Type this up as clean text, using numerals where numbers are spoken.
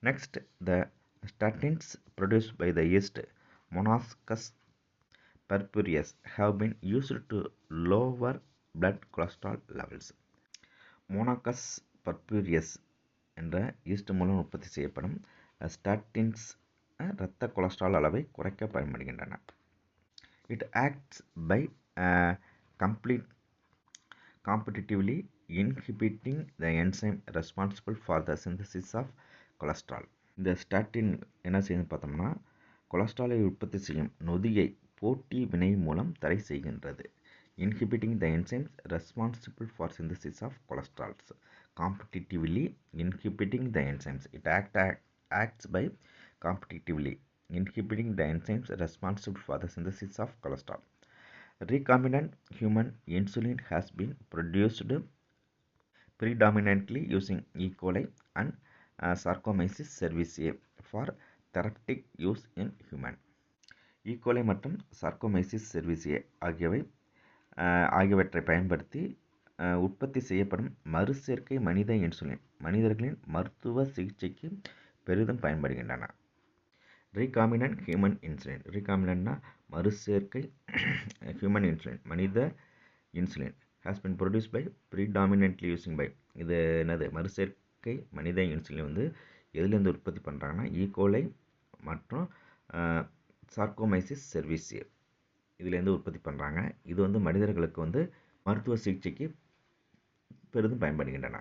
Next, the statins produced by the yeast Monococcus purpureus have been used to lower blood cholesterol levels. Monococcus purpureus என்ற east மூலம் உற்பத்தி செய்யப்படும் statins இரத்த cholesterol அளவை குறைக்க பயன்படுகின்றன. It acts by competitively inhibiting the enzyme responsible for the synthesis of cholesterol. இந்த statin என்ன செய்யுதுன்னு பார்த்தோம்னா கொலஸ்ட்ராலை உற்பத்தி செய்யும் நொதியை போட்டி வினை மூலம் தடை செய்கின்றது. Inhibiting the enzymes responsible for synthesis of cholesterols. Competitively inhibiting the enzymes. It acts by competitively inhibiting the enzymes responsible for the synthesis of cholesterol. Recombinant human insulin has been produced predominantly using E. coli and Saccharomyces cerevisiae for therapeutic use in human. E. coli மற்றும் Saccharomyces cerevisiae ஆகியவற்றை பயன்படுத்தி உற்பத்தி செய்யப்படும் மறுசேர்க்கை மனித insulin மனிதர்களின் மருத்துவ சிகிச்சைக்கு பெரிதும் பயன்படுகின்றன. Recombinant human insulin. ரீகாம்பினன்ட்னா மறுசேர்க்கை ஹியூமன் இன்சுலின் மனித insulin has been produce by predominantly using by. இது என்னது மறுசேர்க்கை மனித இன்சுலின் வந்து எதுலேருந்து உற்பத்தி பண்ணுறாங்கன்னா ஈகோலை மற்றும் சார்கோமைசிஸ் செர்விசியே இதுலேருந்து உற்பத்தி பண்ணுறாங்க. இது வந்து மனிதர்களுக்கு வந்து மருத்துவ சிகிச்சைக்கு பெரிதும் பயன்படுகின்றன.